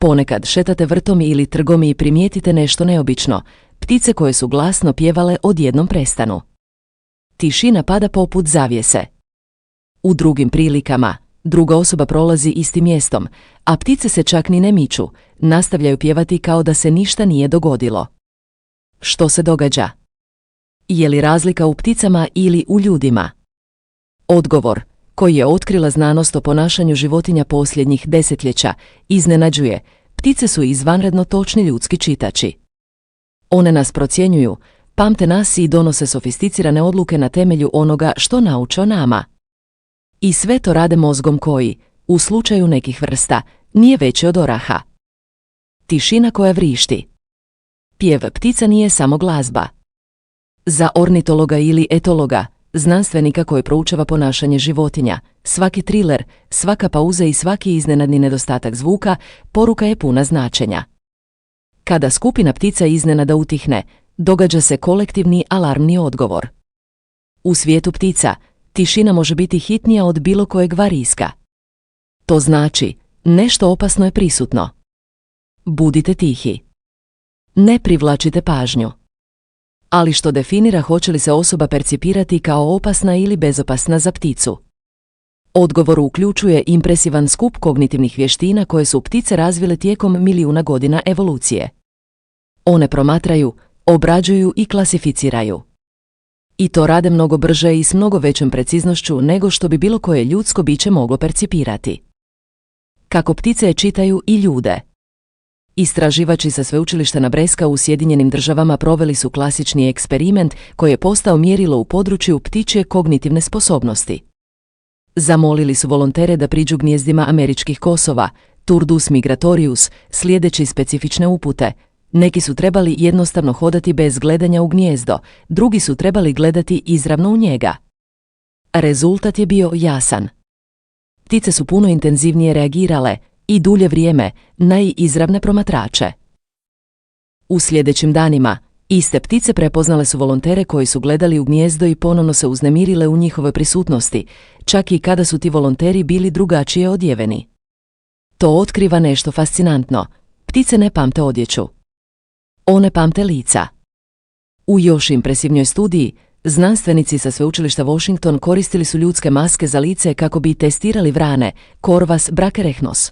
Ponekad šetate vrtom ili trgom i primijetite nešto neobično. Ptice koje su glasno pjevale odjednom prestanu. Tišina pada poput zavjese. U drugim prilikama, druga osoba prolazi istim mjestom, a ptice se čak ni ne miču, nastavljaju pjevati kao da se ništa nije dogodilo. Što se događa? Je li razlika u pticama ili u ljudima? Odgovor, koji je otkrila znanost o ponašanju životinja posljednjih desetljeća, iznenađuje. Ptice su izvanredno točni ljudski čitači. One nas procjenjuju, pamte nas i donose sofisticirane odluke na temelju onoga što nauče o nama. I sve to rade mozgom koji, u slučaju nekih vrsta, nije veći od oraha. Tišina koja vrišti. Pjev ptica nije samo glazba. Za ornitologa ili etologa, znanstvenika koji proučava ponašanje životinja, svaki triler, svaka pauza i svaki iznenadni nedostatak zvuka, poruka je puna značenja. Kada skupina ptica iznenada utihne, događa se kolektivni alarmni odgovor. U svijetu ptica, tišina može biti hitnija od bilo kojeg variska. To znači, nešto opasno je prisutno. Budite tihi. Ne privlačite pažnju. Ali što definira hoće li se osoba percipirati kao opasna ili bezopasna za pticu? Odgovor uključuje impresivan skup kognitivnih vještina koje su ptice razvile tijekom milijuna godina evolucije. One promatraju, obrađuju i klasificiraju. I to rade mnogo brže i s mnogo većom preciznošću nego što bi bilo koje ljudsko biće moglo percipirati. Kako ptice čitaju i ljude. Istraživači sa sveučilišta Nebraska u Sjedinjenim Državama proveli su klasični eksperiment koji je postao mjerilo u području ptičje kognitivne sposobnosti. Zamolili su volontere da priđu gnjezdima američkih kosova, Turdus migratorius, slijedeći specifične upute. Neki su trebali jednostavno hodati bez gledanja u gnijezdo, drugi su trebali gledati izravno u njega. Rezultat je bio jasan. Ptice su puno intenzivnije reagirale i dulje vrijeme na izravne promatrače. U sljedećim danima, iste ptice prepoznale su volontere koji su gledali u gnijezdo i ponovno se uznemirile u njihovoj prisutnosti, čak i kada su ti volonteri bili drugačije odjeveni. To otkriva nešto fascinantno. Ptice ne pamte odjeću. One pamte lica. U još impresivnijoj studiji, znanstvenici sa sveučilišta Washington koristili su ljudske maske za lice kako bi testirali vrane, Corvus brachiorhnos.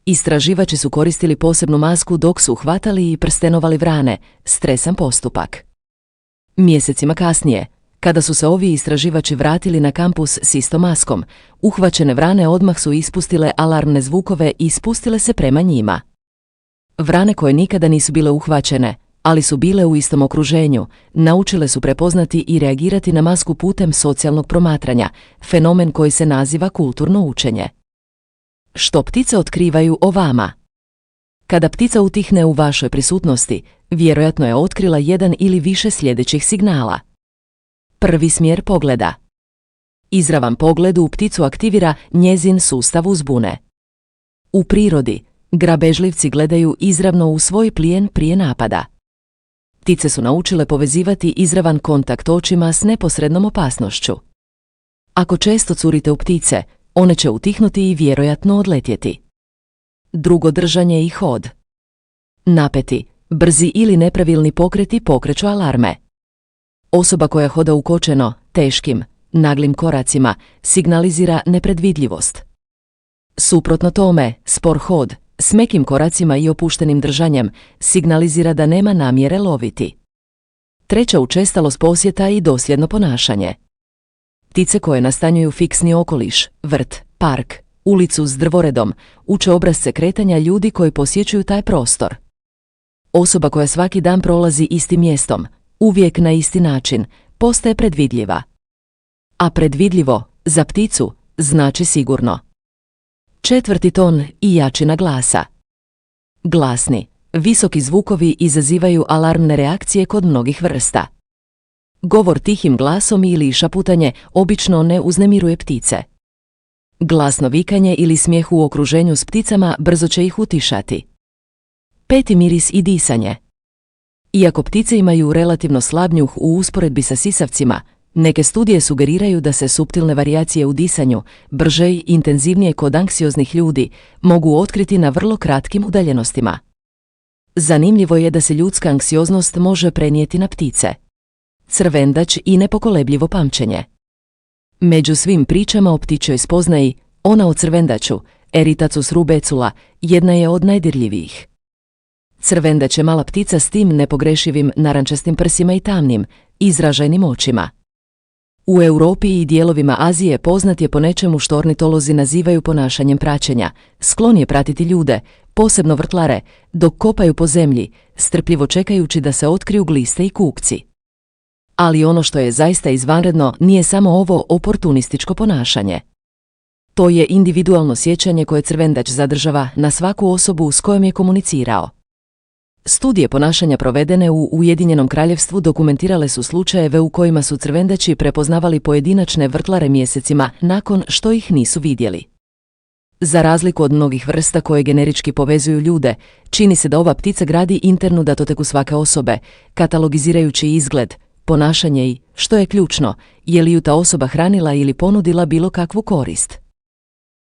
Istraživači su koristili posebnu masku dok su hvatali i prstenovali vrane, stresan postupak. Mjesecima kasnije, kada su se ovi istraživači vratili na kampus s istom maskom, uhvaćene vrane odmah su ispustile alarmne zvukove i spustile se prema njima. Vrane koje nikada nisu bile uhvaćene, ali su bile u istom okruženju, naučile su prepoznati i reagirati na masku putem socijalnog promatranja, fenomen koji se naziva kulturno učenje. Što ptice otkrivaju o vama? Kada ptica utihne u vašoj prisutnosti, vjerojatno je otkrila jedan ili više sljedećih signala. Prvi smjer pogleda. Izravan pogled u pticu aktivira njezin sustav uzbune. U prirodi, grabežljivci gledaju izravno u svoj plijen prije napada. Ptice su naučile povezivati izravan kontakt očima s neposrednom opasnošću. Ako često curite u ptice, one će utihnuti i vjerojatno odletjeti. Drugo, držanje i hod. Napeti, brzi ili nepravilni pokreti pokreću alarme. Osoba koja hoda ukočeno, teškim, naglim koracima, signalizira nepredvidljivost. Suprotno tome, spor hod, s mekim koracima i opuštenim držanjem, signalizira da nema namjere loviti. Treća, učestalost posjeta i dosljedno ponašanje. Ptice koje nastanjuju fiksni okoliš, vrt, park, ulicu s drvoredom, uče obrasce kretanja ljudi koji posjećuju taj prostor. Osoba koja svaki dan prolazi istim mjestom, uvijek na isti način, postaje predvidljiva. A predvidljivo, za pticu, znači sigurno. Četvrti, ton i jačina glasa. Glasni, visoki zvukovi izazivaju alarmne reakcije kod mnogih vrsta. Govor tihim glasom ili šaputanje obično ne uznemiruje ptice. Glasno vikanje ili smijeh u okruženju s pticama brzo će ih utišati. Peti, miris i disanje. Iako ptice imaju relativno slab njuh u usporedbi sa sisavcima, Neke studije sugeriraju da se suptilne varijacije u disanju, brže i intenzivnije kod anksioznih ljudi, mogu otkriti na vrlo kratkim udaljenostima. Zanimljivo je da se ljudska anksioznost može prenijeti na ptice. Crvendač i nepokolebljivo pamćenje. Među svim pričama o ptičjoj spoznaji, ona o crvendaču, Eritacus rubecula, jedna je od najdirljivijih. Crvendač je mala ptica s tim nepogrešivim narančastim prsima i tamnim, izražajnim očima. U Europi i dijelovima Azije poznat je po nečemu što ornitolozi nazivaju ponašanjem praćenja. Sklon je pratiti ljude, posebno vrtlare, dok kopaju po zemlji, strpljivo čekajući da se otkriju gliste i kukci. Ali ono što je zaista izvanredno nije samo ovo oportunističko ponašanje. To je individualno sjećanje koje crvendač zadržava na svaku osobu s kojom je komunicirao. Studije ponašanja provedene u Ujedinjenom kraljevstvu dokumentirale su slučajeve u kojima su crvendači prepoznavali pojedinačne vrtlare mjesecima nakon što ih nisu vidjeli. Za razliku od mnogih vrsta koje generički povezuju ljude, čini se da ova ptica gradi internu datoteku svake osobe, katalogizirajući izgled, ponašanje i, što je ključno, je li ju ta osoba hranila ili ponudila bilo kakvu korist.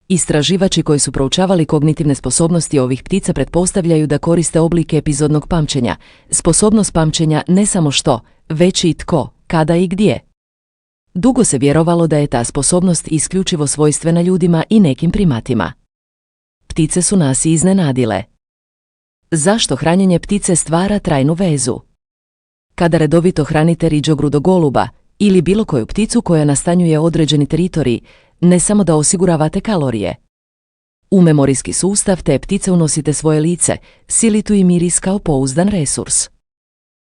Istraživači koji su proučavali kognitivne sposobnosti ovih ptica pretpostavljaju da koriste oblike epizodnog pamćenja, sposobnost pamćenja ne samo što, već i tko, kada i gdje. Dugo se vjerovalo da je ta sposobnost isključivo svojstvena ljudima i nekim primatima. Ptice su nas i iznenadile. Zašto hranjenje ptice stvara trajnu vezu? Kada redovito hranite riđogrudogoluba ili bilo koju pticu koja nastanjuje određeni teritorij, ne samo da osiguravate kalorije. U memorijski sustav te ptice unosite svoje lice, silitu i miris kao pouzdan resurs.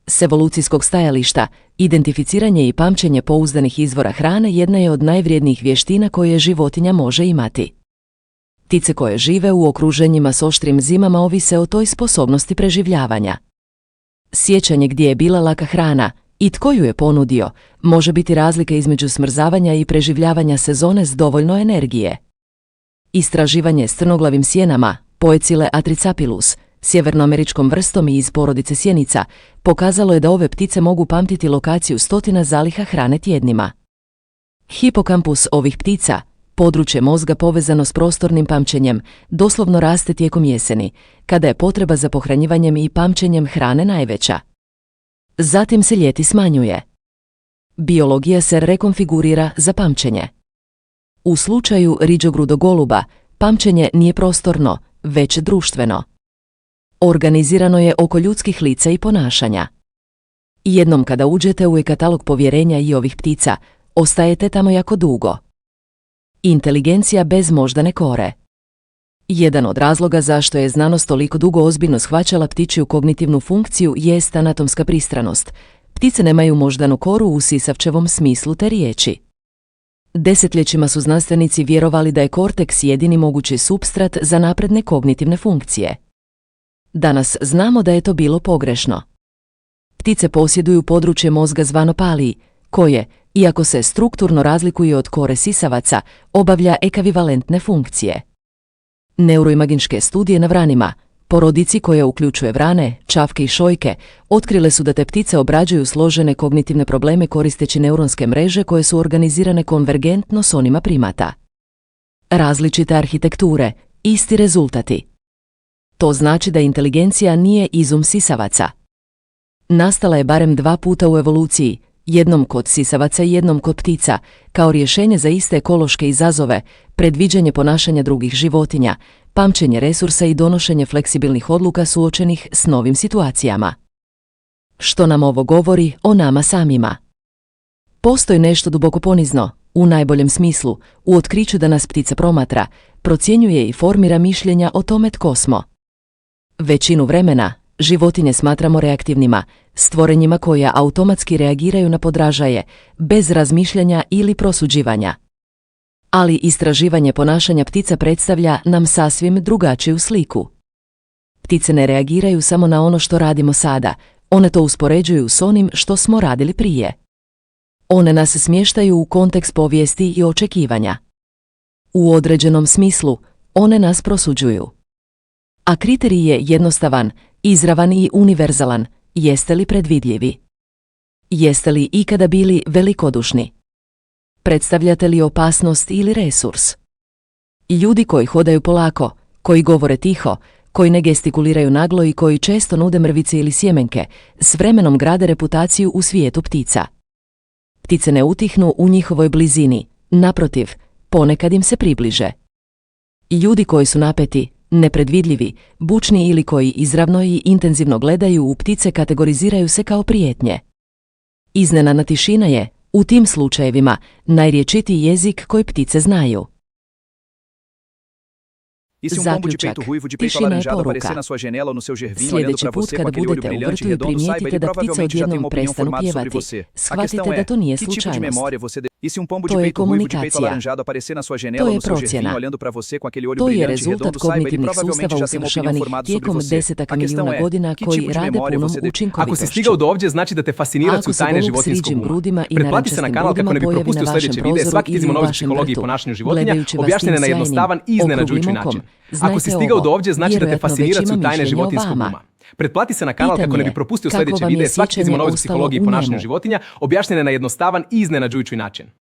S evolucijskog stajališta, identificiranje i pamćenje pouzdanih izvora hrane jedna je od najvrijednijih vještina koje životinja može imati. Ptice koje žive u okruženjima s oštrim zimama ovise o toj sposobnosti preživljavanja. Sjećanje gdje je bila laka hrana i tko ju je ponudio, može biti razlika između smrzavanja i preživljavanja sezone s dovoljno energije. Istraživanje s crnoglavim sjenama, Poecile atricapilus, sjevernoameričkom vrstom i iz porodice sjenica, pokazalo je da ove ptice mogu pamtiti lokaciju stotina zaliha hrane tjednima. Hipokampus ovih ptica, područje mozga povezano s prostornim pamćenjem, doslovno raste tijekom jeseni, kada je potreba za pohranjivanjem i pamćenjem hrane najveća. Zatim se ljeti smanjuje. Biologija se rekonfigurira za pamćenje. U slučaju riđogrudogoluba, pamćenje nije prostorno, već društveno. Organizirano je oko ljudskih lica i ponašanja. Jednom kada uđete u katalog povjerenja i ovih ptica, ostajete tamo jako dugo. Inteligencija bez moždane kore. Jedan od razloga zašto je znanost toliko dugo ozbiljno shvaćala ptičju kognitivnu funkciju jest anatomska pristranost. Ptice nemaju moždanu koru u sisavčevom smislu te riječi. Desetljećima su znanstvenici vjerovali da je korteks jedini mogući supstrat za napredne kognitivne funkcije. Danas znamo da je to bilo pogrešno. Ptice posjeduju područje mozga zvano palii, koje, iako se strukturno razlikuje od kore sisavaca, obavlja ekvivalentne funkcije. Neuroimaginške studije na vranima, porodici koja uključuje vrane, čavke i šojke, otkrile su da te ptice obrađuju složene kognitivne probleme koristeći neuronske mreže koje su organizirane konvergentno s onima primata. Različite arhitekture, isti rezultati. To znači da inteligencija nije izum sisavaca. Nastala je barem 2 puta u evoluciji, jednom kod sisavaca i jednom kod ptica, kao rješenje za iste ekološke izazove, predviđanje ponašanja drugih životinja, pamćenje resursa i donošenje fleksibilnih odluka suočenih s novim situacijama. Što nam ovo govori o nama samima? Postoji nešto duboko ponizno, u najboljem smislu, u otkriću da nas ptica promatra, procjenjuje i formira mišljenja o tome tko smo. Većinu vremena životinje smatramo reaktivnima, stvorenjima koja automatski reagiraju na podražaje, bez razmišljanja ili prosuđivanja. Ali istraživanje ponašanja ptica predstavlja nam sasvim drugačiju sliku. Ptice ne reagiraju samo na ono što radimo sada, one to uspoređuju s onim što smo radili prije. One nas smještaju u kontekst povijesti i očekivanja. U određenom smislu, one nas prosuđuju. A kriterij je jednostavan, izravan i univerzalan, jeste li predvidljivi? Jeste li ikada bili velikodušni? Predstavljate li opasnost ili resurs? Ljudi koji hodaju polako, koji govore tiho, koji ne gestikuliraju naglo i koji često nude mrvice ili sjemenke, s vremenom grade reputaciju u svijetu ptica. Ptice ne utihnu u njihovoj blizini, naprotiv, ponekad im se približe. Ljudi koji su napeti, nepredvidljivi, bučni ili koji izravno i intenzivno gledaju u ptice kategoriziraju se kao prijetnje. Iznenadna tišina je, u tim slučajevima, najrječitiji jezik koji ptice znaju. Zaključak. Tišina je poruka. Sljedeći put kada budete u vrtu i primijetite da ptice odjednom prestanu pjevati, shvatite da to nije slučajnost. To je komunikacija. To je procjena. To je rezultat kognitivnih sustava usavršavanih tijekom desetaka milijuna godina koji rade punom učinkovitošću. Ako si stigao do ovdje, znači da te fascinira su tajne životinjskog uma. Pretplati se na kanal kako ne bi propustio sljedeće videe, svaki tizim o novoj psihologiji i ponašanju životinja, objašnjene na jednostavan i iznenađujući način. Ako si stigao do ovdje, znači da te fascinira su tajne životinjskog uma. Pretplati se na kanal kako ne bi propustio sljedeće videe, svaki tizim o novoj psihologiji i ponašanju životinja, objašnjene na jednostavan i iznenađujući način.